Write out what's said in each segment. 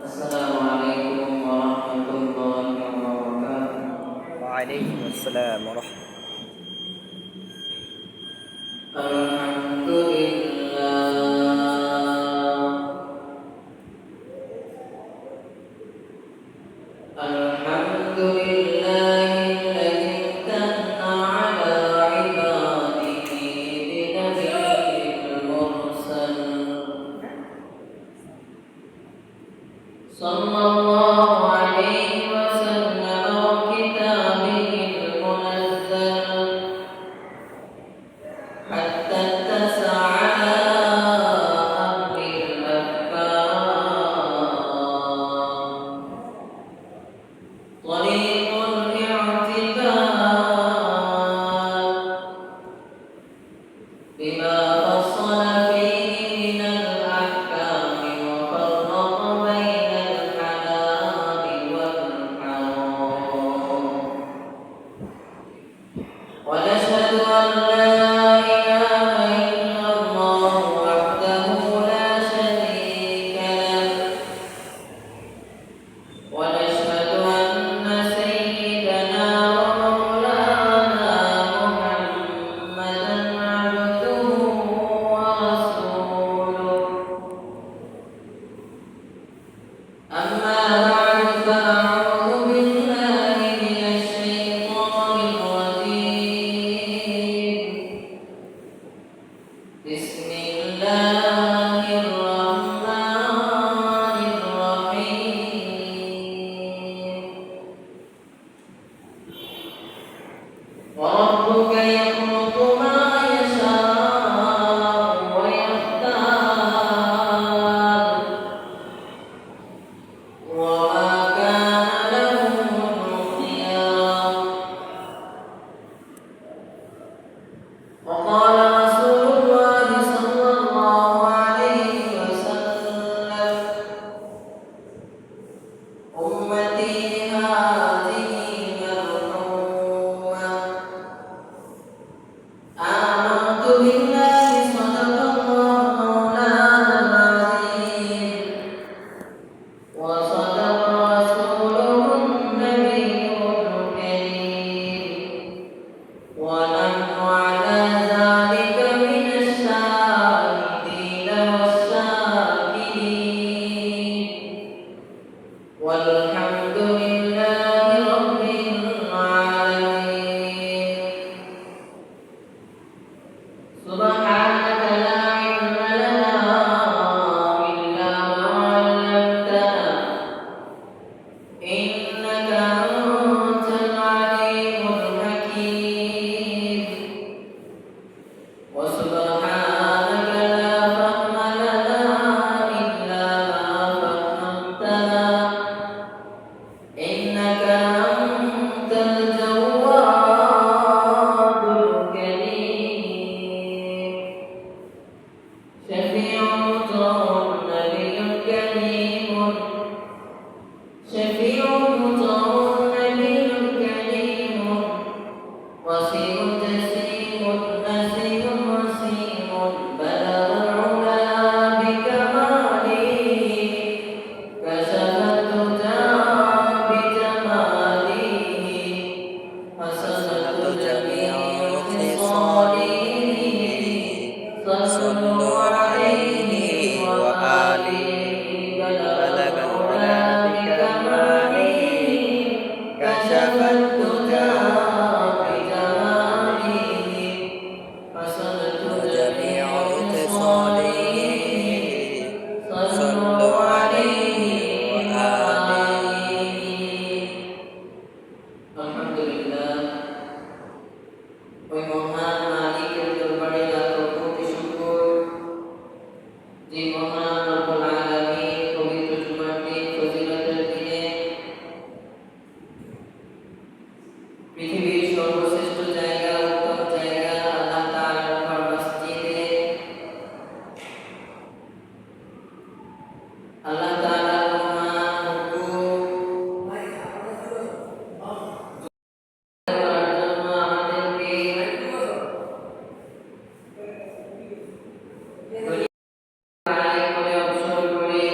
Assalamualaikum warahmatullahi wabarakatuh. Waalaikumsalam warahmatullahi. Alhamdulillah, alhamdulillahilladzi imtanna ala ibadihi binabiyil mursal. Sallallahu alaihi wasallam wa kitabihil munazzal. حتى اتسع على أمر الأكفار طريق الاعتبار بما فصل فيه من الأحكام وفرق بين الحلال والحرام ونشهد أن لا إله إلا الله وحده لا شريك له ونشهد أن سيدنا ومولانا محمدا عبده ورسوله أما بعد فأعوذ بالله من الشيطان الرجيم بسم الله الرحمن الرحيم وربك يخلق ما يشاء ويختار وما كان لهم الخيار وقال رسول الله صلى الله عليه وسلم أمتي هذه مرحومة آمنت بالله صدق الله مولانا العظيم وصدق رسوله النبي الكريم ونحن على ذلك من الشاهدين والشاكرين والحمد لله رب العالمين سبحانك لا علم لنا إلا ما علمتنا إنك أنت العليم الحكيم وسبحانك لا فهم لنا إلا ما فهمتنا إنك أنت الجواد الكريم شفيع مطر نبي كريم شفيع مطر نبي كريم وسيم تسيم نسيم وسيم بلغ العلا بكماله كشف الدجى بجماله حسنت جميع خصاله صلوا عليه وآله بلغ العلا بكماله كشف الدجى بجماله حسنت جميع خصاله صلوا عليه وآله আলহামদুলিল্লাহ ওই মহান মালিকের দরবারে লাখো কোটি শুকর যে মহান রব্বুল আলামিন পবিত্র জুমার দিন ফজিলতের দিনে পৃথিবীর সর্বশ্রেষ্ঠ জায়গা উত্তম জায়গা আল্লাহ তাআলার ঘর মসজিদে আল্লাহ তাআলার মহান হুকুম করার জন্য আমাদেরকে আলাইহি করে অবসর করে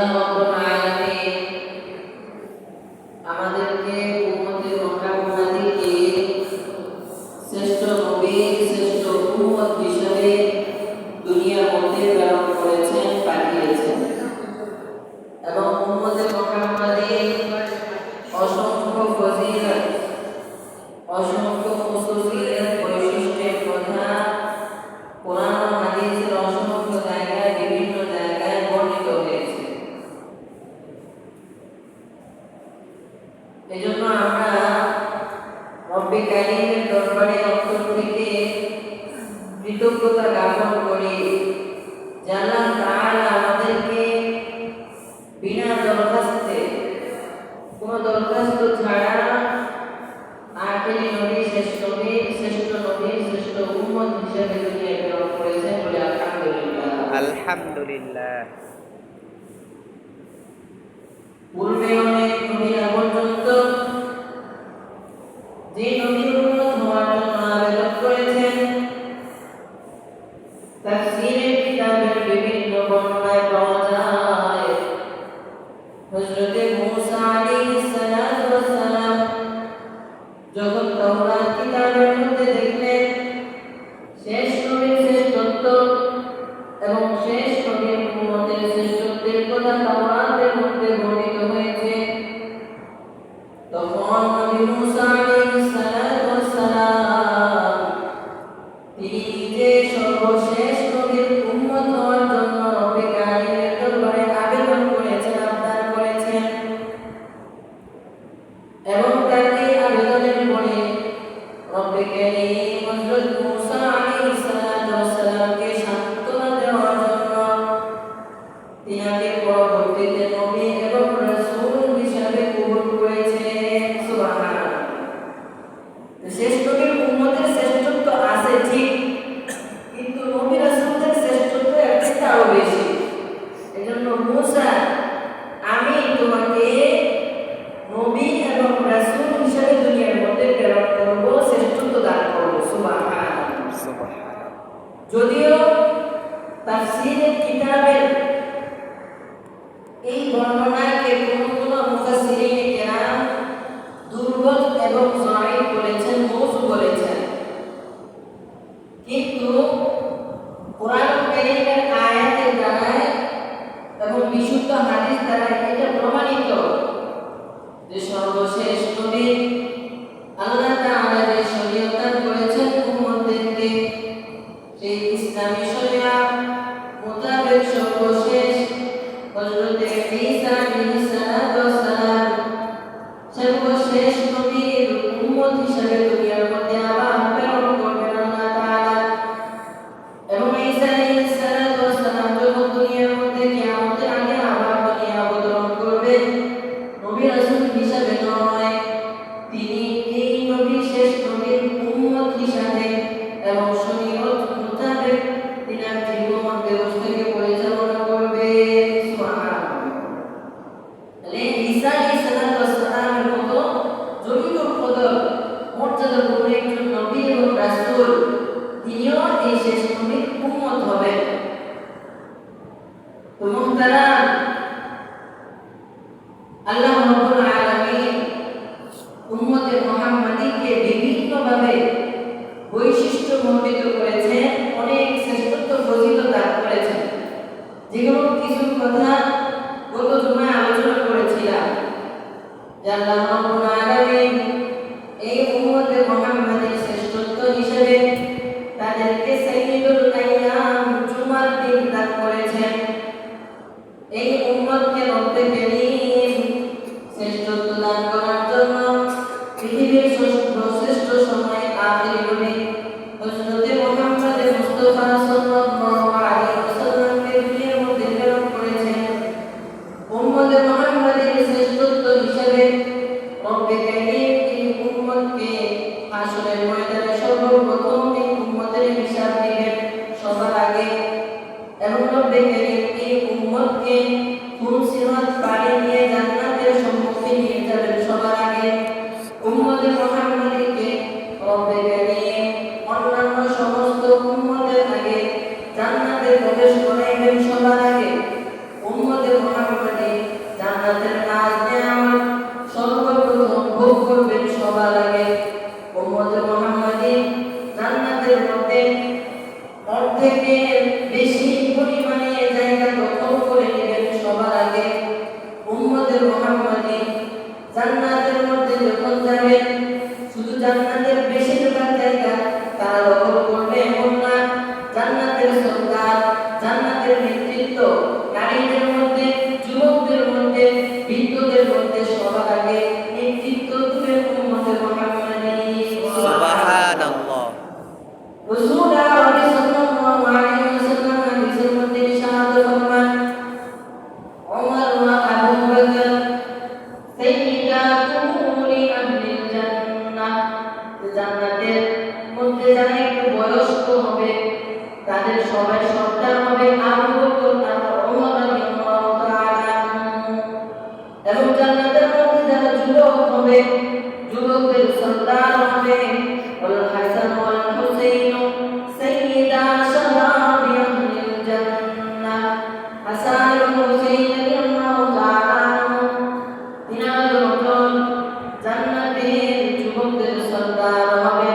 আল্লাহ রাব্বুল আলামিন আমাদেরকে উম্মতে মুহাম্মাদীকে শ্রেষ্ঠ নবী শ্রেষ্ঠ উম্মত হিসেবে দুনিয়ার মধ্যে প্রেরণ করেছেন, পাঠিয়েছেন এবং উম্মতে মুহাম্মাদীর অসংখ্য ফজিলত অসংখ্য খুশুসিয়ত বৈশিষ্ট্যের কথা কোরআন ও হাদিসের অসংখ্য জায়গায় বিভিন্ন জায়গায় বর্ণিত হয়েছে। এজন্য আমরা রব্বে কারীমের দরবারে অন্তর থেকে কৃতজ্ঞতা জ্ঞাপন করি যে আল্লাহ তাআলা আমাদেরকে বিনা দরখাস্তে কোনো দরখাস্ত ছাড়া আখেরি নবী শ্রেষ্ঠ নবী শ্রেষ্ঠ উম্মত হিসেবে দুনিয়ায় প্রেরণ করেছেন বলে আলহামদুলিল্লাহ। আলহামদুলিল্লাহ। পূর্বে অনেক নবীরা পর্যন্ত যে নবীর উম্মত হওয়ার জন্য আবেদন করেছেন তাফসীরের কিতাবের বিভিন্ন বর্ণনায় পাওয়া যায় হযরত মূসা আলাইহিস সালাম যখন তাওরাত কিতাবের মধ্যে দেখলেন শেষ নবীর শ্রেষ্ঠত্ব এবং শেষ নবীর উম্মতের শ্রেষ্ঠত্বের কথা তাওরাতের মধ্যে বর্ণিত হয়েছে, তখন নবী মূসা আলাইহিস সালাম তিনি নিজে সর্বশেষ নবীর উম্মত হওয়ার জন্য রব্বে কারীমের দরবারে আবেদন করেছেন, আবদার করেছেন এবং তার এই আবেদনের পরে রব্বে কারীম হযরত মূসা আলাইহিস সালামকে সান্ত্বনা দেওয়ার জন্য তিনাকে পরবর্তীতে নবী এবং রাসূল হিসেবে কবুল করেছেন। সুবহানাল্লাহ। শেষ নবীর উম্মতের শ্রেষ্ঠত্ব আছে ঠিক, কিন্তু নবী রাসূলদের শ্রেষ্ঠত্ব এর থেকে আরো বেশি। এজন্য মূসা আমি তোমাকে নবী এবং রাসূল হিসেবে দুনিয়ার মধ্যে প্রেরণ করব, শ্রেষ্ঠত্ব দান করব। সুবহানাল্লাহ। সুবহানাল্লাহ। যদিও তাফসীরের কিতাবের এই বর্ণনাকে কোন মুফাসসিরিনে কেরাম দুর্বল এবং যায়ীফ বলেছেন, মওযু বলেছেন, কিন্তু কোরআন কারীমের আয়াতের দ্বারা এবং বিশুদ্ধ হাদিস দ্বারা এটা প্রমাণিত যে সর্বশেষ নবী আল্লাহ তাআলা যে শরীয়ত দান করেছেন উম্মতদেরকে, সেই ইসলামী শরিয়াত মোতাবেক সর্বশেষ হযরত ঈসা আলাইহিস সালাম সর্বশেষ নবীর উম্মত হিসেবে দুনিয়ার মধ্যে আবার প্রেরণ করবেন আল্লাহ তাআলা। এবং ঈসা আলাইহিস সালাম যখন দুনিয়ার মধ্যে কিয়ামতের আগে আবার দুনিয়া অবতরণ করবেন, নবী রাসূল হিসেবে নয়, তিনি এই নবী শেষ নবীর উম্মত হিসেবে এবং শরীয়ত মোতাবেক তিনার জীবন ব্যবস্থাকে পরিচালনা করবে। সুবহানাল্লাহ। তাহলে ঈসা আলাইহিস সালামের মতো জলিলুল কদর মর্যাদাপূর্ণ একজন নবী এবং রাসূল, তিনিও এই শেষ নবীর উম্মত হবেন। তো মুহতারাম, আল্লাহ রাব্বুল আলামিন উম্মতে মুহাম্মাদীকে বিভিন্নভাবে বৈশিষ্ট্য মণ্ডিত করেছেন, অনেক শ্রেষ্ঠত্ব ফজিলত দান করেছেন, যেগুলো কিছু কথা গত জুমায় আলোচনা করেছিলাম যে আল্লাহ রাব্বুল আলামিন এই উম্মতে মুহাম্মাদীর শ্রেষ্ঠত্ব হিসেবে তাদেরকে সাইয়্যিদুল আইয়াম জুমার দিন দান করেছেন। এই উম্মতকে রব্বে কারীম শ্রেষ্ঠত্ব দান করার জন্য পৃথিবীর সর্বশ্রেষ্ঠ সময় আখিরি নবী হযরত মুহাম্মদ মুস্তাফা সাল্লাল্লাহু আলাইহি ওয়াসাল্লামকে দুনিয়ার মধ্যে প্রেরণ করেছেন। উম্মতে মুহাম্মাদের শ্রেষ্ঠত্ব হিসেবে উম্মতের মুহাম্মাদি জান্নাতের মধ্যে যখন যাবে, শুধু জান্নাতের বেশিরভাগ জায়গা তারা দখল করবে এমন না। জান্নাতের সরদার, জান্নাতের নেতৃত্ব নারীদের মধ্যে, যুবকদের মধ্যে, বৃদ্ধদের মধ্যে সবার আগে নেতৃত্ব দেবে উম্মতের মুহাম্মাদি। সুবহানাল্লাহ। রাসূল আরবি সাল্লাল্লাহু আলাইহি ওয়াসাল্লাম হাদিসের মধ্যে ইরশাদ ফরমান, ওমর ওয়া আবু বকর সাইয়্যিদাতুন লি আহলিল জান্নাহ, জান্নাতের মধ্যে যারা একটু বয়স্ক হবে তাদের সবাই সর্দার হবে আবু বকর আর ওমর রাদিয়াল্লাহু তাআলা আনহু। এবং জান্নাতের মধ্যে যারা যুবক হবে, যুবকদের সর্দার হবে আল হাসান ওয়াল হুসাইন সাইয়্যিদা শাবাবি আহলিল জান্নাহ। হাসান এবং হুসাইন রাদিয়াল্লাহু তাআলা আনহু তিনাদের মতন জান্নাতের যুবকদের সর্দার হবে।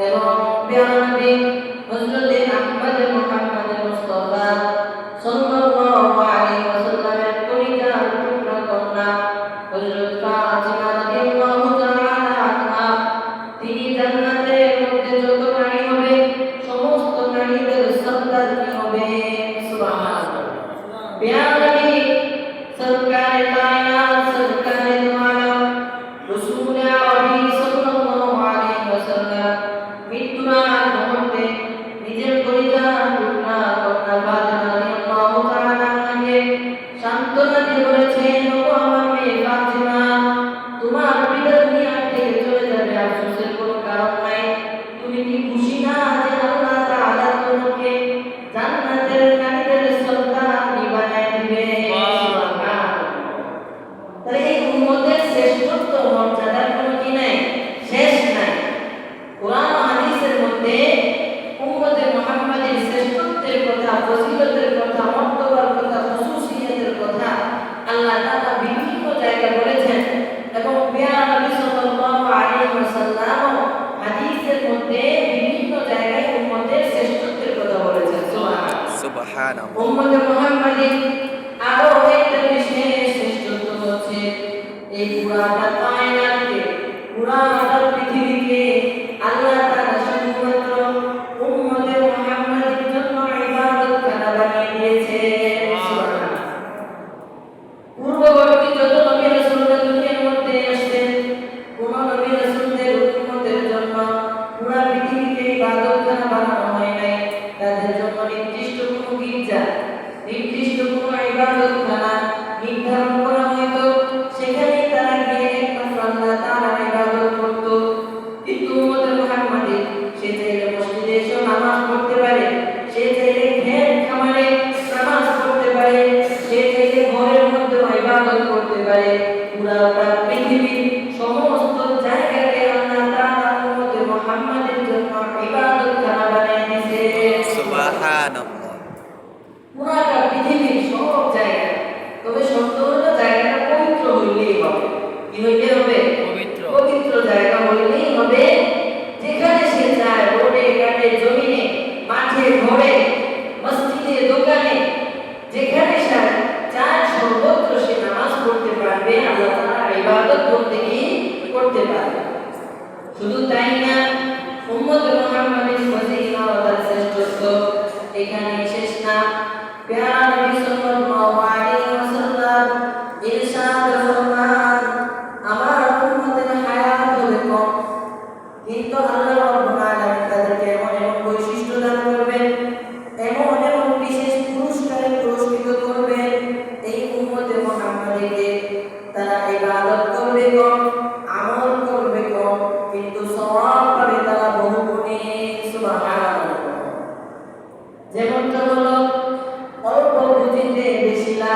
এবং প্রিয় নবী হযরত আহমদ মুহাম্মদ মুস্তাফা সাল্লাল্লাহু আলাইহি ওয়াসাল্লামের কলিজার টুকরা কন্যা হযরত ফাতিমা রাদিয়াল্লাহু তাআলা আনহা, তিনি জান্নাতের মধ্যে যত নারী হবে সমস্ত নারীদের সর্দার হবে। সুবহানাল্লাহ। প্রিয় নবী সরকারে কায়নাত, সরকারে দো আলম রাসূল আরবি সাল্লাল্লাহু আলাইহি ওয়াসাল্লাম মৃত্যুর আগ মুহূর্তে নিজের কলিজার টুকরা কন্যা ফাতিমা রাদিয়াল্লাহু তাআলা আনহাকে সান্ত্বনা দিয়ে বলেছেন, ও আমার মেয়ে ফাতিমা, তোমার পিতা দুনিয়া থেকে চলে যাবে, আফসোসের কোনো কারণ নাই। তুমি কি খুশি না যে আল্লাহ তাআলা তোমাকে জান্নাতের নারীদের সর্দার বানায় দিবে? সুবহানাল্লাহ। তাহলে এই উম্মতের শ্রেষ্ঠত্ব মর্যাদার কোনো কি নাই, শেষ নাই। কোরআন ও হাদিসের মধ্যে উম্মতে মুহাম্মাদের শ্রেষ্ঠত্বের কথা, ফজিলতের কথা, মর্তবার কথা, খুশুসিয়তের কথা আল্লাহ তাআলা বিভিন্ন জায়গায় বলেছেন। এবং প্রিয় নবী সাল্লাল্লাহু আলাইহি ওয়াসাল্লাম হাদিসের মধ্যে বিভিন্ন জায়গায় উম্মতের শ্রেষ্ঠত্বের কথা বলেছেন। সুবহানাল্লাহ। উম্মতে মুহাম্মাদের আরো একটা বিশেষ শ্রেষ্ঠত্ব হচ্ছে এই পুরাটা কায়নাতকে, পুরাটা পৃথিবীকে আল্লাহ তাআলা শুধুমাত্র উম্মতে মুহাম্মাদের জন্য ইবাদতখানা বানিয়ে দিয়েছে। সুবহানাল্লাহ। পূর্ববর্তী যত নবী রাসূলরা দুনিয়ার মধ্যে আসেন, কোন নবী রাসূলদের উম্মতের জন্য পুরা পৃথিবীকে ইবাদতখানা বানানো হয় নাই। তাদের জন্য নির্দিষ্ট কোনো গির্জা, নির্দিষ্ট কোনো ইবাদতখানা নির্ধারণ করা হয়তো, সেখানে তারা গিয়ে একমাত্র আল্লাহ তাআলার ইবাদত করত। কিন্তু উম্মতে মুহাম্মাদের সে চাইলে মসজিদে এসে নামাজ পড়তে পারে, সে চাইলে খেত খামারে নামাজ পড়তে পারে, সে চাইলে ঘরের মধ্যে ইবাদত করতে পারে। পুরা পৃথিবীর সমস্ত জায়গাকে আল্লাহ তাআলা উম্মতে মুহাম্মাদের জন্য ইবাদতখানা বানিয়ে দিয়েছে। সুবহানাল্লাহ। পুরাটা পৃথিবীর সব জায়গায়, তবে শর্ত হলো জায়গাটা পবিত্র হইলেই হবে। কি হইতে হবে? পবিত্র। পবিত্র জায়গা হইলেই হবে। যেখানে সে যায়, রোডে ঘাটে জমিনে মাঠে ঘরে মসজিদে দোকানে, যেখানে সে চায় সর্বত্র সে নামাজ পড়তে পারবে, আল্লাহ তাআলার ইবাদত করতে পারবে। শুধু তাই না, উম্মতে মুহাম্মাদের ফজিলত আর শ্রেষ্ঠত্ব এখানে শেষ না। প্রিয় নবী সাল্লাল্লাহু আলাইহি ওয়াসাল্লাম ইরশাদ ফরমান, আমার উম্মতের হায়াত হবে কম, কিন্তু আল্লাহ রাব্বুল আলামিন তাদেরকে এমন এমন বৈশিষ্ট্য দান করবেন, এমন এমন বিশেষ পুরস্কারে পুরস্কৃত করবেন এই উম্মতে মুহাম্মাদীকে। তারা ইবাদত করবে কম, আমল করবে কম, কিন্তু সওয়াব পাবে তারা বহুগুণে। সুবহানাল্লাহ। যেমনটা হলো অল্প পুঁজিতে বেশি লাভ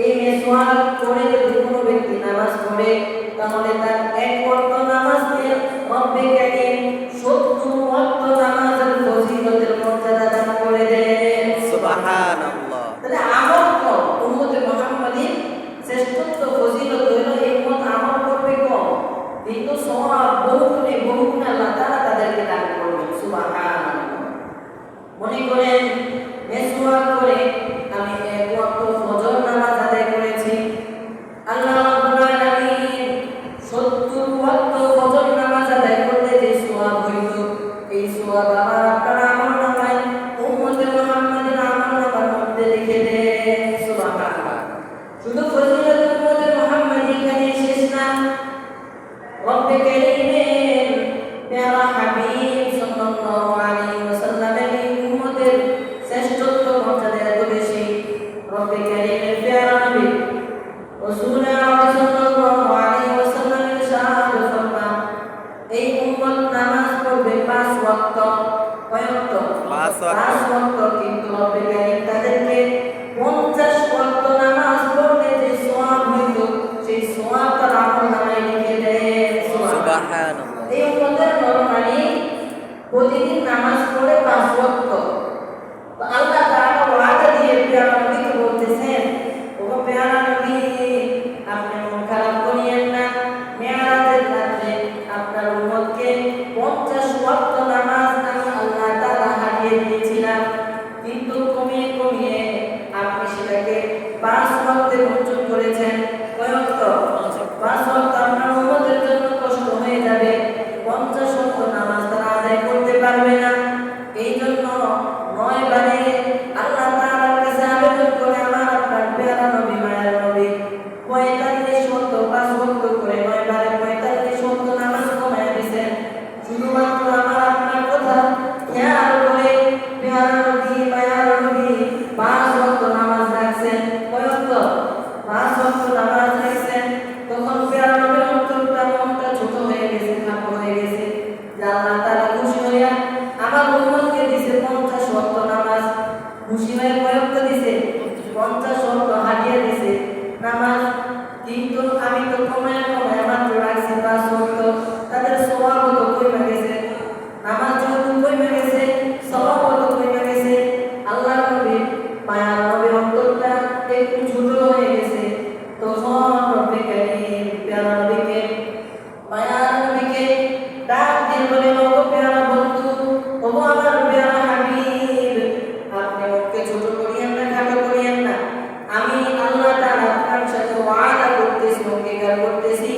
এই মেসওয়াক করে যদি কোনো ব্যক্তি নামাজ পড়ে তাহলে তার এক ওয়াক্ত নামাজ দিয়ে রব্বে কারীম 70 ওয়াক্ত নামাজের ফজিলতের মর্যাদা দান করে দেন। সুবহানাল্লাহ। তাহলে আমল কম, উম্মতে মুহাম্মাদীর শ্রেষ্ঠত্ব ফজিলত হলো এই উম্মত আমল করবে কম, কিন্তু সওয়াব বহুগুণে আল্লাহ তাআলা তাদেরকে দান করবেন। সুবহানাল্লাহ। মনে করেন মেসওয়াক করে আমি এক ওয়াক্ত ফজর নামাজ আদায় করেছি, আল্লাহ রাব্বুল আলামিন 70 ওয়াক্ত ফজর নামাজ আদায় করলে যে সওয়াব হইত, এই সওয়াব আমার আপনার আমলনামায় উম্মতে মুহাম্মাদের আমলনামার মধ্যে লিখে দেন। সুবহানাল্লাহ। শুধু ফজিলত উম্মতে মুহাম্মাদী এখানে শেষ না, রব্বে কারীমের প্যারা হাবিব সাল্লাল্লাহু আলাইহি ওয়াসাল্লামের এই উম্মতের শ্রেষ্ঠত্ব মর্যাদা এত বেশি, রব্বে কারীমের প্যারা নবী রাসূল সাল্লাল্লাহু আলাইহি ওয়াসাল্লাম ইরশাদ ফরমান, এই উম্মত নামাজ পড়বে 5 ওয়াক্ত। কয় ওয়াক্ত? 5 ওয়াক্ত। 5 ওয়াক্ত, কিন্তু রব্বে কারীম তাদেরকে 50 ওয়াক্ত নামাজ পড়লে যে সওয়াব হইত, সেই সওয়াব তার আমলনামায় লিখে দেন। সুবহানাল্লাহ। এই উম্মতের নরনারী প্রতিদিন নামাজ পড়ে 5 ওয়াক্ত। তো আল্লাহ তাআলা ওয়াদা দিয়ে প্যারা নবীকে বলতেছেন, ও প্যারা নবী, আপনি মন খারাপ করিয়েন না, মেরাজের রাতে আপনার উম্মতকে 50 ওয়াক্ত নামাজ আমি আল্লাহ তাআলা হাদিয়ে দিয়েছিলাম, কিন্তু কমিয়ে আপনি সেটাকে 5 ওয়াক্তে বর্জন করেছেন। কয় ওয়াক্ত? 5 ওয়াক্ত। আপনার উম্মতের জন্য কষ্ট হয়ে যাবে, 50 ওয়াক্ত নামাজ তারা আদায় করতে পারবে না। এই জন্য 9 বারে আল্লাহ তাআলার কাছে আবেদন করে আমার আপনার প্যারা নবী, মায়ের নবী 45 ওয়াক্ত 5 ওয়াক্ত করে 9 বারে 45 ওয়াক্ত নামাজ কমায় দিয়েছেন। শুধুমাত্র আমার আপনার কথা খেয়াল করে প্যারা নবী, মায়ের নবী 5 ওয়াক্ত নামাজ রাখছেন। কয় ওয়াক্ত? 5 ওয়াক্ত নামাজ রাখছেন। তখন প্যারা নবীর অন্তরটা, মনটা ছোট হয়ে গেছে, খাটো হয়ে গেছে, যে আল্লাহ তাআলা খুশি হইয়া আমার উম্মতকে দিয়েছে 50 ওয়াক্ত নামাজ। খুশি হয়ে কয় ওয়াক্ত দিয়েছে? 50 ওয়াক্ত হাদিয়া দিয়েছে নামাজ, কিন্তু আমি তো কমায় মাত্র রাখছি 5 ওয়াক্ত। তাদের সওয়াব তো কমে গেছে, নামাজ যেহেতু কমে গেছে, সওয়াব তো কমে গেছে। আল্লাহ নবীর মায়ার নবীর অন্তরটা একটু ছোট হয়ে গেছে। তখন রব্বে কারীম প্যারা নবীকে, মায়ার নবীকে ডাক দিয়ে বলে, ও প্যারা বন্ধু, ও আমার প্যারা হাবিব, আপনি ওকে ছোট করিয়েন না, খাটো করিয়েন না। আমি আল্লাহ তাআলা আপনার সাথে ওয়াদা করতেছি, অঙ্গীকার করতেছি,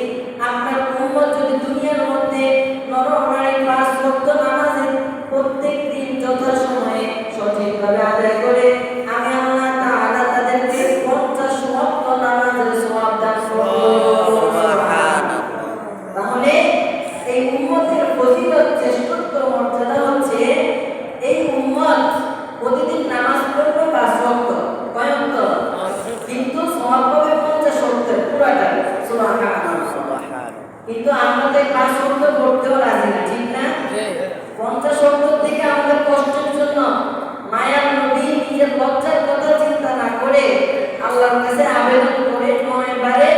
আপনার উম্মত যদি দুনিয়ার মধ্যে নরনারী 5 ওয়াক্ত নামাজে প্রত্যেক দিন যথাসময়ে সঠিকভাবে আদায় করে, আমি আল্লাহ তাআলা তাদেরকে 50 ওয়াক্ত নামাজের সওয়াব দান করব। সুবহানাল্লাহ। তাহলে এই উম্মতের ফজিলত, শ্রেষ্ঠত্ব, মর্যাদা হচ্ছে এই উম্মত প্রতিদিন নামাজ পড়বে 5 ওয়াক্ত। কয় ওয়াক্ত? কিন্তু সওয়াব পাবে 50 ওয়াক্ত পুরাটা। সুবহানাল্লাহ। সুবহানাল্লাহ। কিন্তু আমরা তো 5 ওয়াক্ত পড়তেও রাজি না, ঠিক না? 50 ওয়াক্ত থেকে আমাদের কষ্টের জন্য মায়ার নবী নিজের লজ্জার কথা চিন্তা না করে আল্লাহর কাছে আবেদন করে 9 বারে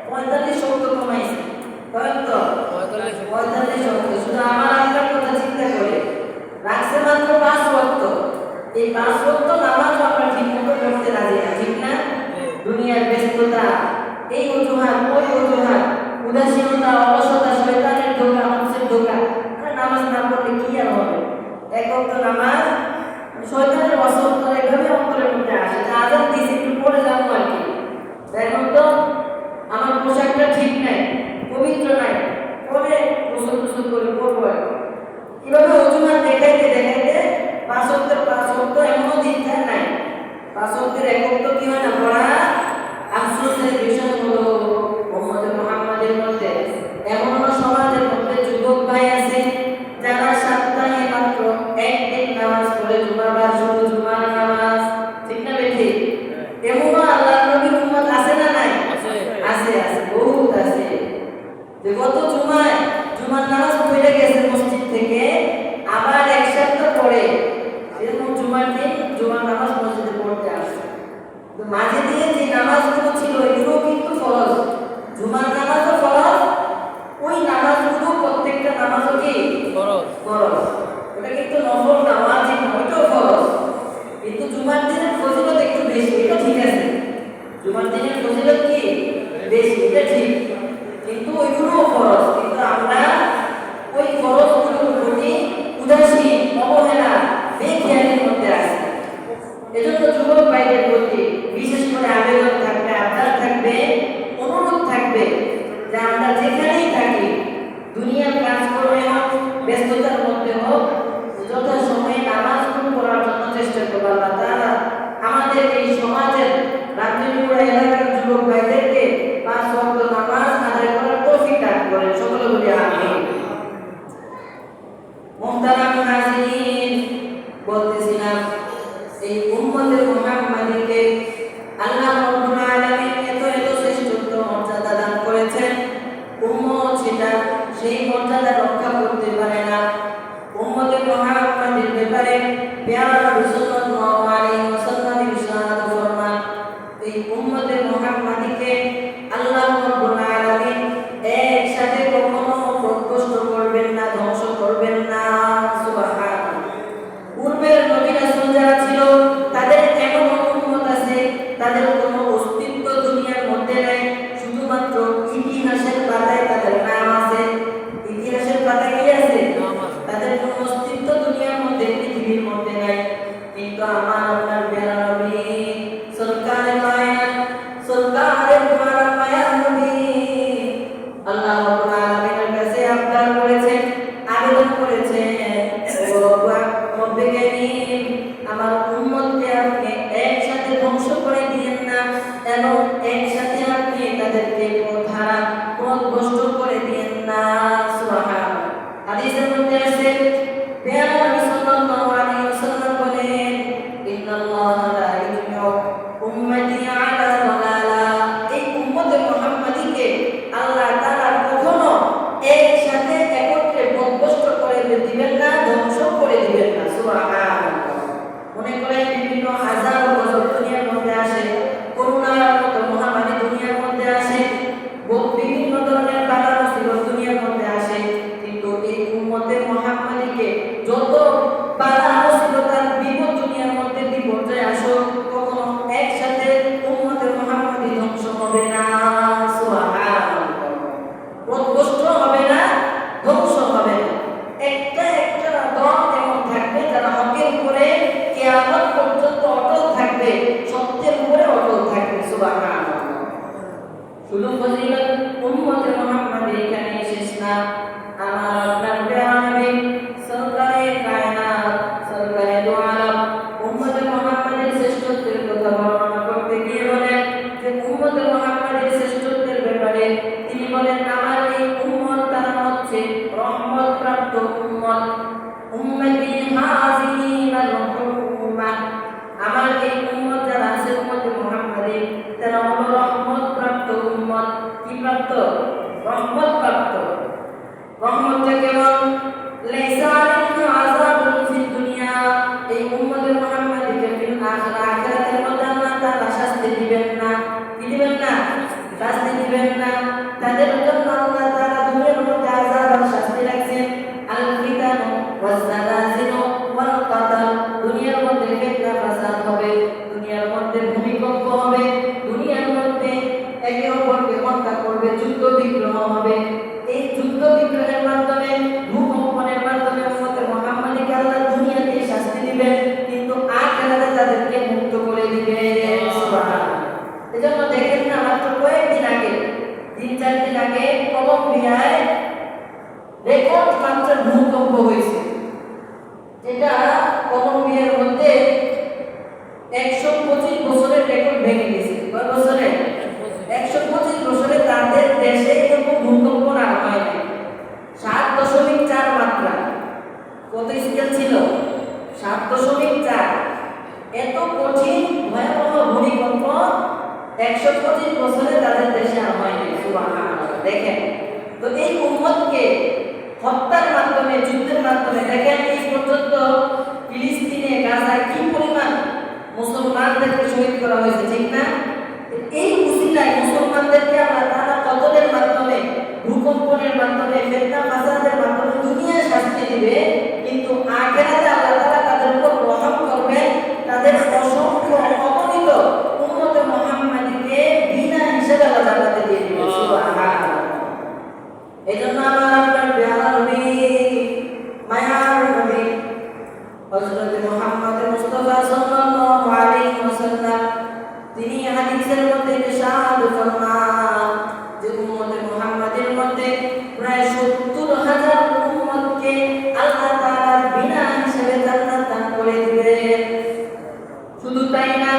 45 ওয়াক্ত কমাইছে। কয় ওয়াক্ত? 45 ওয়াক্ত। শুধু আমার আপনার কথা চিন্তা করে রাখছে মাত্র 5 ওয়াক্ত। এই 5 ওয়াক্ত নামাজ আমরা ঠিকমতো পড়তে রাজি না, ঠিক না? দুনিয়ার ব্যস্ততা, এই অজুহাত, ওই অজুহাত, উদাসীনতা, অলসতা, শয়তানের ধোঁকা, মানুষের ধোঁকা তো মাঝে দিয়ে যে নামাজগুলো ছিল এগুলো কিন্তু ফরজ, জুমার নামাজও ফরজ, ওই নামাজগুলো প্রত্যেকটা নামাজও কি ফরজ। ফরজ, ওটা কিন্তু নফল নামাজ, ওইটাও ফরজ। কিন্তু জুমার দিনের ফজিলত একটু বেশি, এটা ঠিক আছে, জুমার দিনের ফজিলত কি বেশি, এটা ঠিক, কিন্তু ওইগুলোও ফরজ। কিন্তু আমরা ওই ফরজগুলোর প্রতি উদাসীন, অবহেলা, বেখেয়ালির মধ্যে আছি। এজন্য যুবক ভাইদের প্রতি বিশেষ করে আবেদন থাকবে, আবদার থাকবে, অনুরোধ থাকবে যে আমরা যেখানেই থাকি, দুনিয়ার কাজকর্মে হোক, ব্যস্ততার মধ্যে হোক, যথাসময়ে নামাজগুলো পড়ার জন্য চেষ্টা করবো। আল্লাহ তাআলা আমাদের এই সমাজের রাজনীতিপুরা এলাকার যুবক ভাইদেরকে 5 ওয়াক্ত নামাজ আদায় করার তৌফিক দান করেন, সকলে বলি আমিন। মুহতারাম নাযিরিন, বলতেছিলাম এই উম্মতে মুহাম্মাদীকে আল্লাহ রাব্বুল আলামিন এত শ্রেষ্ঠত্ব মর্যাদা দান করেছেন, উম্মত সেটা সেই মর্যাদা রক্ষা করতে পারে না। উম্মতে মুহাম্মাদীর ব্যাপারে পেয়ারা নবী সাল্লাল্লাহু আলাইহি ওয়াসাল্লাম ইরশাদ ফরমান, এই উম্মতে মুহাম্মাদীকে আল্লাহ রাব্বুল আলামিন একসাথে কখনো পথভ্রষ্ট করবেন না, ধ্বংস করবেন না। সুবহানাল্লাহ। পূর্বের নবী রাসূল যারা ছিল তাদের এমন উম্মত আছে, তাদের কোনো অস্তিত্ব দুনিয়ার মধ্যে নেই, শুধুমাত্র ইতিহাসের পাতায় তাদের নাম আছে। ইতিহাসের পাতায় কি আছে? তাদের কোনো অস্তিত্ব দুনিয়ার মধ্যে, পৃথিবীর মধ্যে নাই। কিন্তু আমার আপনার প্যারা নবী সরকারে মায়াত, সরকারে মায়াত নবী আল্লাহ রাব্বুল আলামিনের কাছে আবদার করেছেন, আবেদন করেছেন, ও রব্বে কারীম, আমার উম্মতকে আপনি একসাথে ধ্বংস করে দিয়েন না, এবং একসাথে আপনি তাদেরকে পথভ্রষ্ট করে দিয়েন না। সুবহানাল্লাহ। হাদিসের মধ্যে আছে, পেয়ারা নবী সাল্লাল্লাহু আলাইহি ওয়াসাল্লাম বলেন, ইন্নাল্লাহা লা ইউজমিউ উম্মতি আলা দালালা, এই উম্মতে মুহাম্মাদীকে আল্লাহ তাআলা কখনো একসাথে একত্রে পথভ্রষ্ট করে দিবেন না, ধ্বংস করে দিবেন না। সুবহানাল্লাহ। মনে করেন বিভিন্ন আযাব ও গজব দুনিয়ার মধ্যে আসে, করোনার মতো মহামারী দুনিয়ার মধ্যে আসে, বিভিন্ন ধরনের বালা মুসিবত দুনিয়ার মধ্যে আসে, কিন্তু এই উম্মতে মুহাম্মাদীকে যত বালা মুসিবত আর বিপদ দুনিয়ার মধ্যে বিপর্যয় আসুক, কখনো একসাথে উম্মতে মুহাম্মাদী ধ্বংস হবে না। সুবহানাল্লাহ। পথভ্রষ্ট হবে না, ধ্বংস হবে না। একটা দল এমন থাকবে যারা হকের উপরে কিয়ামত পর্যন্ত অটল থাকবে, সত্যের উপরে অটল থাকবে। সুবহানাল্লাহ। শুধু ফজিলত উম্মতে মুহাম্মাদীর এখানে শেষ না, আমার আপনার প্রিয় নবী সরকারে কায়নাত, সরকারে দু আলম উম্মতে মুহাম্মাদীর শ্রেষ্ঠত্বের কথা বর্ণনা করতে গিয়ে বলেন যে উম্মতে মুহাম্মাদীর শ্রেষ্ঠত্বের ব্যাপারে তিনি বলেন, আমার এই উম্মত তারা হচ্ছে রহমত প্রাপ্ত উম্মত, উম্মতি হাযিহি আল-উম্মাহ, আমার এই উম্মত যারা আছে উম্মতে মুহাম্মাদী তারা হলো রহমত প্রাপ্ত উম্মত। কি প্রাপ্ত? রহমত প্রাপ্ত। রহমতটা কেমন? লাইসা আলাইহি আযাবুন ফিদ দুনিয়া, এই উম্মতে মুহাম্মাদীকে ফিল আখিরাতের মধ্যে আল্লাহ তাআলা শাস্তি দিবেন না। কি দিবেন না? শাস্তি দিবেন না। তাদের জন্য আল্লাহ তাআলা দুনিয়ার মধ্যে আযাব আর শাস্তি রাখছেন, আল ফিতানু ওয়াজ জালাজিলু ওয়াল কাতাল, দুনিয়ার মধ্যে ফিতনা ফাসাদ হবে, দুনিয়ার মধ্যে ভূমিকম্প হবে, দুনিয়ার মধ্যে একে অপরকে হত্যা করবে, যুদ্ধ বিগ্রহ হবে। এই যুদ্ধ বিগ্রহের মাধ্যমে, ভূকম্পনের মাধ্যমে উম্মতে মুহাম্মাদীকে আল্লাহ দুনিয়াতে শাস্তি দিবেন, কিন্তু আখিরাতে তাদেরকে মুক্ত করে দিবেন। সুবহানাল্লাহ। এজন্য দেখেন না, মাত্র কয়েকদিন আগে, 3-4 দিন আগে কলম্বিয়ায় রেকর্ড মাত্রার ভূকম্প হয়েছে, যেটা কলম্বিয়ার মধ্যে 125 বছরের রেকর্ড ভেঙে গেছে। কয় বছরে? 125 বছরে তাদের দেশে এরকম ভূকম্প আর হয়নি। 7.4 মাত্রা। কত স্কেল ছিল? 7.4। এত কঠিন ভয়াবহ ভূমিকম্প 125 বছরে তাদের দেশে আর হয়নি। সুবহানাল্লাহ। দেখেন তো এই উম্মতকে হত্যার মাধ্যমে, যুদ্ধের মাধ্যমে, দেখেন এই পর্যন্ত ফিলিস্তিনে, গাজায় কি পরিমাণ মুসলমানদেরকে শহীদ করা হয়েছে, ঠিক না? এই উসিলায় মুসলমানদেরকে আল্লাহ তাআলা কতলের মাধ্যমে, ভূকম্পনের মাধ্যমে, ফিতনা ফাসাদের মাধ্যমে দুনিয়ায় শাস্তি দিবে, কিন্তু আখিরাতে আল্লাহ তাআলা তাদের উপর রহম করবেন, তাদের অসংখ্য অগণিত উম্মতে মুহাম্মাদীকে বিনা হিসাবে আল্লাহ জান্নাতে দিয়ে দিবেন। সুবহানাল্লাহ। এজন্য আমার আপনার প্রিয় নবী, মায়ার নবী হযরত মুহাম্মদ মুস্তাফা সাল্লাল্লাহু আলাইহি ওয়াসাল্লাম তিনি হাদিসের মধ্যে ইরশাদ ফরমান যে উম্মতে মুহাম্মাদের মধ্যে প্রায় ৭০,০০০ উম্মতকে আল্লাহ তাআলা বিনা হিসাবে জান্নাত দান করে দিবেন। শুধু তাই না,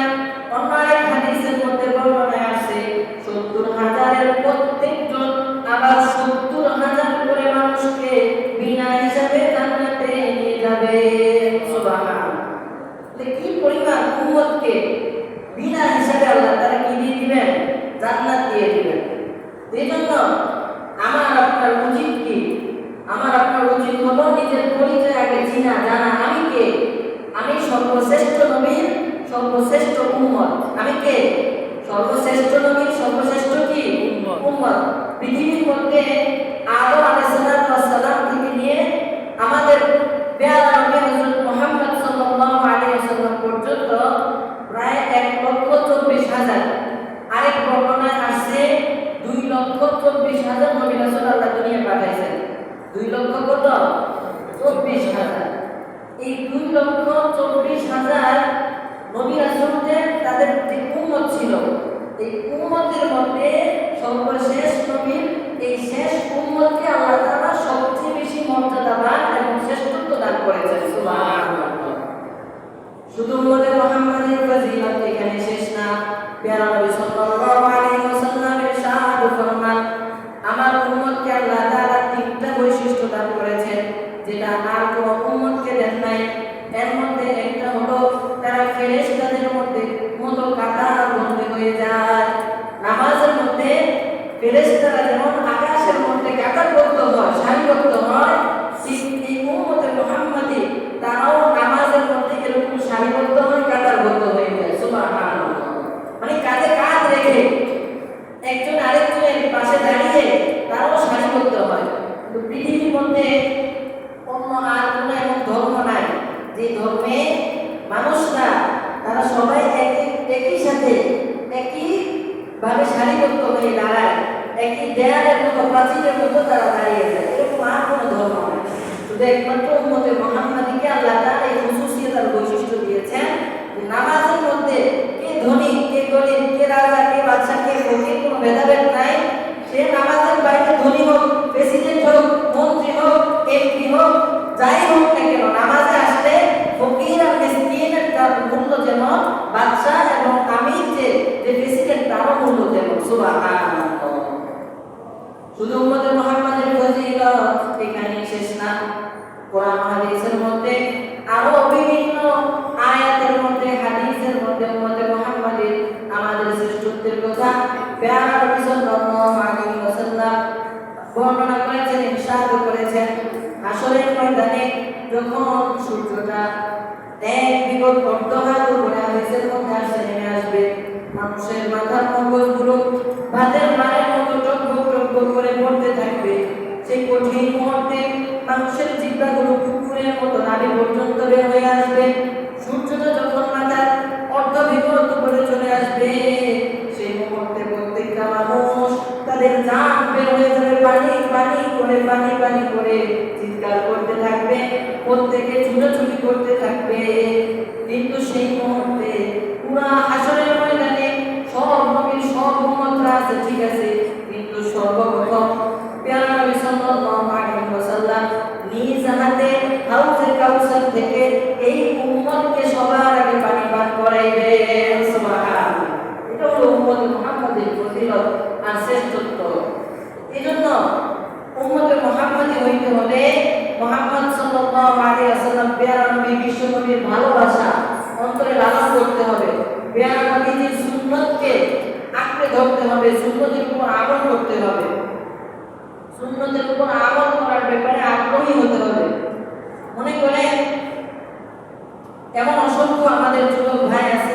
অন্য এক হাদিসের মধ্যে বর্ণনা আছে ৭০,০০০-এর প্রত্যেকজন আবার ৭০,০০০ করে মানুষকে বিনা হিসাবে জান্নাতে নিয়ে যাবে। সুবহানাল্লাহ। কি পরিমাণ উম্মতকে বিনা হিসাবে আল্লাহ তাআলা কি দিয়ে দিবেন? জান্নাত দিয়ে দিবেন। এজন্য আমার আপনার উচিত কি? আমার আপনার উচিত হলো নিজের পরিচয় আগে চিনা, জানা। আমি কে? আমি সর্বশ্রেষ্ঠ নবীর সর্বশ্রেষ্ঠ উম্মত। আমি কে? সর্বশ্রেষ্ঠ নবীর সর্বশ্রেষ্ঠ কি? উম্মত। পৃথিবীর মধ্যে আদম আলাইহিস সালাম থেকে নিয়ে আমাদের প্যারা নবী হযরত মুহাম্মদ সাল্লাল্লাহু আলাইহি ওয়াসাল্লাম পর্যন্ত প্রায় ১,২৪,০০০। আরেক বর্ণনায় আসছে ২,২৪,০০০ নবী রাসূল আল্লাহ দুনিয়ায় পাঠাইছেন। ২,২৪,০০০। এই ২,২৪,০০০ নবী রাসূলদের তাদের যে উম্মত ছিল, এই উম্মতের মধ্যে সর্বশেষ নবীর এই শেষ উম্মতকে আল্লাহ তাআলা সবচেয়ে বেশি মর্যাদাবান এবং শ্রেষ্ঠত্ব দান করেছেন। সুবহানাল্লাহ। শুধু উম্মতে মুহাম্মাদের ফজিলত এখানে শেষ না, প্যারা নবী সাল্লাল্লাহু আলাইহি ওয়াসাল্লাম ইরশাদ ফরমান আমার উম্মতকে আল্লাহ তাআলা ৩টা বৈশিষ্ট্য দান করেছেন যেটা আর কোনো উম্মতকে দেন নাই। এর মধ্যে একটা হলো তারা ফেরেশতাদের মধ্যে মতো কাতারবদ্ধ হয়ে যায়। নামাজের মধ্যে ফেরেশতারা যেমন আকাশের মধ্যে কাতারবদ্ধ হয়, সারিবদ্ধ হয়, ঠিক এই উম্মতে মুহাম্মাদী তারাও নামাজের মধ্যে এরকম সারিবদ্ধ হয়, কাতারবদ্ধ হয়ে যায়। সুবহানাল্লাহ। মানে কাঁধে কাঁধ রেখে একজন আরেকজনের পাশে দাঁড়িয়ে তারাও সারিবদ্ধ হয়। কিন্তু পৃথিবীর মধ্যে অন্য আর কোনো এমন ধর্ম নাই যে ধর্মে মানুষরা তারা সবাই একই সাথে একই ভাবে সারিবদ্ধ হয়ে দাঁড়ায়, একই দেয়ালের মতো, প্রাচীরের মতো তারা দাঁড়িয়ে যায়। এরকম আর কোনো ধর্ম নাই। শুধু একমাত্র উম্মতে মুহাম্মাদীকে আল্লাহ তাআলা এই খুশুসিয়তার বৈশিষ্ট্য দিয়েছেন যে নামাজের মধ্যে কে ধনী, কে গরিব, কে রাজা, কে বাদশা, কে ফকির কোনো ভেদাভেদ নাই। সে নামাজের বাইরে ধনী হোক, প্রেসিডেন্ট হোক, মন্ত্রী হোক, এমপি হোক, যাই হোক না কেন, নামাজে আসলে ফকির আর মিসকিনের তার মূল্য যেন বাদশা এবং আমির যে প্রেসিডেন্ট তারও মূল্য যেন। সুবহানাল্লাহ। শুধু উম্মতে মুহাম্মাদের ফজিলত এখানেই শেষ না, কোরআন হাদিসের মধ্যে আরো বিভিন্ন আয়াতের মধ্যে, হাদিসের মধ্যে উম্মতে মুহাম্মাদের আমাদের শ্রেষ্ঠত্বের কথা প্যারা নবী সাল্লাল্লাহু আলাইহি ওয়াসাল্লাম বর্ণনা করেছেন, ইরশাদ করেছেন হাসরের ময়দানে যখন সূর্যটা এক বিগত অর্ধহাত উপরে হাদিসের মধ্যে আসে নেমে আসবে, মানুষের মাথার মগজগুলো ভাতের মারের মতো টকবক টকবক করে পড়তে থাকবে। সেই কঠিন মুহূর্তে মানুষের জিহ্বাগুলো কুকুরের মতো নাভি পর্যন্ত বের হয়ে আসবে। সূর্যটা যখন মাথার অর্ধবিগত উপরে চলে আসবে, সেই মুহূর্তে প্রত্যেকটা মানুষ তাদের জান বের হয়ে যাবে, পানি পানি করে পানি পানি করে চিৎকার করতে থাকবে, প্রত্যেকে ছুটাছুটি করতে থাকবে। কিন্তু সেই মুহূর্তে পুরা হাসরের ময়দানে সব নবীর সব উম্মতরা আছে, ঠিক আছে, কিন্তু সর্বপ্রথম প্যারা নবী সাল্লাল্লাহু আলাইহি ওয়াসাল্লাম নিজ হাতে হাউজে কাউসার থেকে এই উম্মতকে সবার আগে পানি পান করাইবেন। সুবহানাল্লাহ। এটা হলো উম্মতে মুহাম্মাদের ফজিলত আর শ্রেষ্ঠত্ব। এজন্য উম্মতে মুহাম্মাদী হইতে হলে মুহাম্মদ সাল্লাল্লাহু আলাইহি ওয়াসাল্লাম প্যারা নবী বিশ্ব নবীর ভালোবাসা অন্তরে লালন করতে হবে, প্যারা নবীর সুন্নতকে আঁকড়ে ধরতে হবে, সুন্নতের উপর আমল করতে হবে, সুন্নতের উপর আমল করার ব্যাপারে আগ্রহী হতে হবে। মনে করেন এমন অসংখ্য আমাদের যুবক ভাই আছে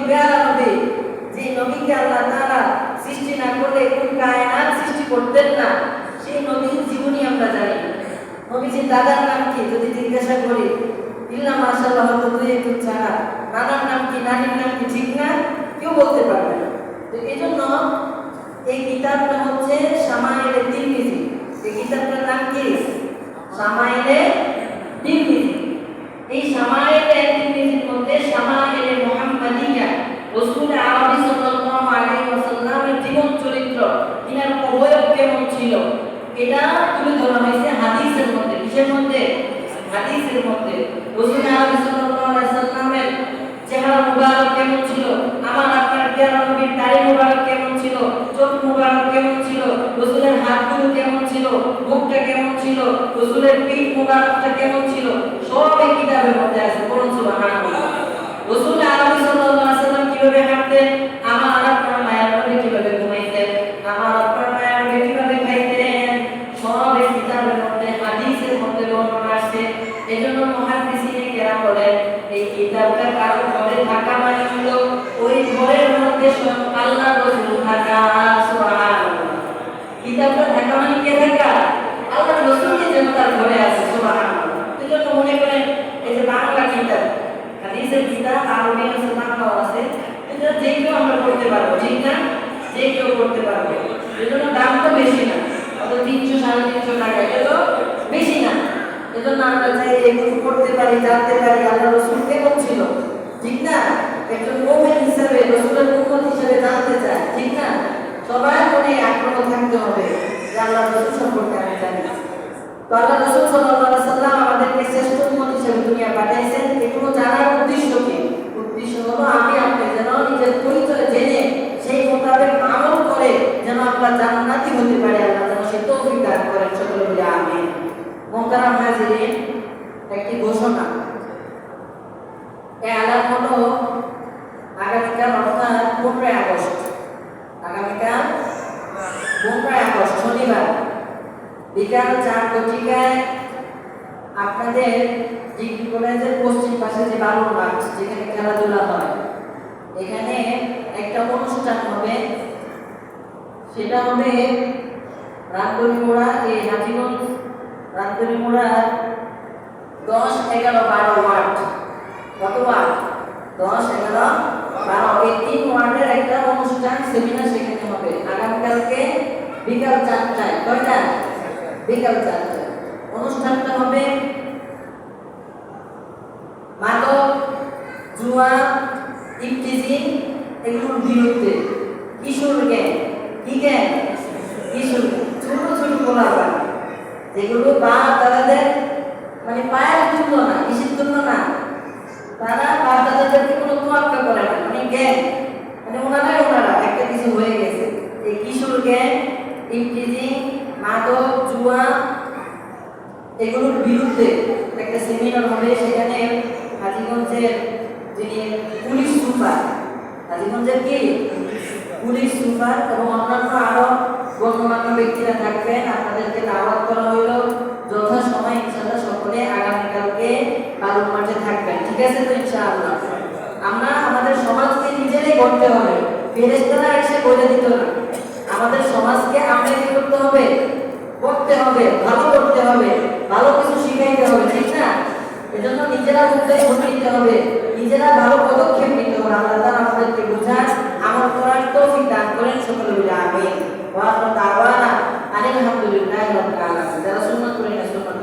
পেয়ারা নবী, যে নবীকে আল্লাহ তাআলা সৃষ্টি না করলে কোন কায়নাত সৃষ্টি করতেন না, সেই নবীর জীবনী আমরা জানি। নবীজির দাদার নাম কি যদি জিজ্ঞাসা করি, ইল্লা মাশাআল্লাহ হয়তো দুই একটু ছাড়া নানার নাম কি নানির নাম কি ঠিক না কেউ বলতে পারবে না। তো এই জন্য এই কিতাবটা হচ্ছে শামায়েলে তিরমিজি। এই কিতাবটার নাম কি? শামায়েলে তিরমিজি। এই শামায়েলে তিরমিজির মধ্যে শামায়েলে মুহাম্মাদিয়া, রাসূল আরবি সাল্লাল্লাহু আলাইহি ওয়াসাল্লামের জীবন চরিত্র, তিনার অবয়ব কেমন ছিল, এটা তুলে ধরা হয়েছে হাদিসের মধ্যে। কিসের মধ্যে? হাদিসের মধ্যে। রাসূল আরবি সাল্লাল্লাহু আলাইহি ওয়াসাল্লামের চেহারা মুবারক কেমন ছিল, আমার আপনার প্রিয় নবীর দাড়ি মুবারক কেমন ছিল, চোখ মুবারক কেমন ছিল, রাসূলের হাতগুলো কেমন ছিল, মুখটা কেমন ছিল, রাসূলের পিঠ মুবারকটা কেমন ছিল, সব এই কিতাবের মধ্যে আছে। বলুন সুবহানাল্লাহ। রাসূল আরবি সাল্লাল্লাহু আলাইহি ওয়াসাল্লাম কিভাবে হাঁটতেন, আমার আপনার মায়ের নবী কিভাবে ঘুমাইতেন, আমার আপনার মায়ের নবী কিভাবে খাইতেন, সব এই কিতাবের মধ্যে হাদিসের মধ্যে বর্ণনা আছে। এজন্য মুহাদ্দিসিনে কেরাম বলেন এই কিতাবটা কারো ঘরে থাকা মানে হলো ওই ঘরের মধ্যে স্বয়ং আল্লাহ রাসূল থাকা। সুবহানাল্লাহ। কিতাবটা থাকা মানে কে থাকা? আল্লাহ রাসূলই যেন তার ঘরে আছে। সুবহানাল্লাহ। এজন্য মনে করেন এই যে বাংলা কিতাব, হাদিসের কিতাব আরবি আছে, বাংলাও আছে, এটা যে কেউ আমরা পড়তে পারবো, ঠিক না? যে কেউ পড়তে পারবে। এজন্য দামটা বেশি না, অত 300 350 টাকা, এটা তো বেশি না। এজন্য আমরা চাই এগুলো পড়তে পারি, জানতে পারি আল্লাহ রাসূল কেমন ছিল, ঠিক না? একজন মুমিন হিসেবে, রাসূলের উম্মত হিসেবে জানতে চাই, ঠিক না? সবার মনে আগ্রহ থাকতে হবে যে আল্লাহ রাসূল সম্পর্কে আমি জানি। তো আল্লাহ রাসূল সাল্লাল্লাহু আলাইহি সাল্লাম আমাদেরকে শ্রেষ্ঠ উম্মত হিসেবে দুনিয়া পাঠাইছেন। এগুলো জানার উদ্দেশ্য কি? উদ্দেশ্য হলো আমি আপনি যেন নিজের পরিচয় জেনে সেই মোতাবেক আমল করে যেন আমরা জান্নাতি হতে পারি। আল্লাহ যেন সে তৌফিক দান করেন। সকলে বলি আমিন। মোহতারাম হাজিরিন, একটি ঘোষণা, এই আলাপ হলো আগামীকাল অর্থাৎ 15 আগস্ট, আগামীকাল 15 আগস্ট শনিবার বিকাল 4:00 আপনাদের ডিগ্রি কলেজের পশ্চিম পাশে যে বালুর মাঠ, যেখানে খেলাধুলা হয়, এখানে একটা অনুষ্ঠান হবে। সেটা হবে রামগড়িমোড়া, এই হাজীগঞ্জ রামগড়িমোড়া 10, 11, 12 ওয়ার্ড। কত ওয়ার্ড? 10, 11, 12, এই 3 ওয়ার্ডের একটা অনুষ্ঠান, সেমিনার সেখানে হবে আগামীকালকে বিকাল 4টায়। কয়টা? বিকাল 4টায়। অনুষ্ঠানটা হবে মাদক, জুয়া, ইফটিজিং এগুলোর বিরুদ্ধে। কিশোর গ্যাং, কি গ্যাং? কিশোর, ছোট ছোট পোলাপান, যেগুলো বাপ দাদাদের মানে পায়ের জন্য না, কিসের জন্য না, তারা বাপ দাদাদেরকে কোনো তোয়াক্কা করে না, মানে গ্যাং, মানে ওনারা একটা কিছু হয়ে গেছে। এই কিশোর গ্যাং, ইফটিজিং, মাদক, জুয়া এগুলোর বিরুদ্ধে একটা সেমিনার হবে। সেখানে হাজীগঞ্জের যিনি পুলিশ সুপার, হাজীগঞ্জের কি পুলিশ সুপার এবং অন্যান্য আরো গণ্যমান্য ব্যক্তিরা থাকবেন। আপনাদেরকে দাওয়াত করা হইল। যথাসময়ে ইনশাআল্লাহ সকলে আগামীকালকে বালুর মাঠে থাকবেন, ঠিক আছে তো? ইনশাআল্লাহ আমরা আমাদের সমাজকে নিজেরাই গড়তে হবে, ফেরেশতারা এসে বলে দিত না। আমাদের সমাজকে আমরা কি করতে হবে? করতে হবে, ভালো করতে হবে, ভালো কিছু শিখাইতে হবে, ঠিক না? এজন্য নিজেরা উদ্যোগ নিতে হবে, নিজেরা ভালো পদক্ষেপ নিতে হবে। আল্লাহ তাআলা আমাদেরকে বুঝান, আমল করার তৌফিক দান করেন। সকলে বলি আমিন। ওয়া আখিরু দাওয়ানা আলহামদুলিল্লাহি রাব্বিল আলামিন। যারা সুন্নাত করেন সুন্নাত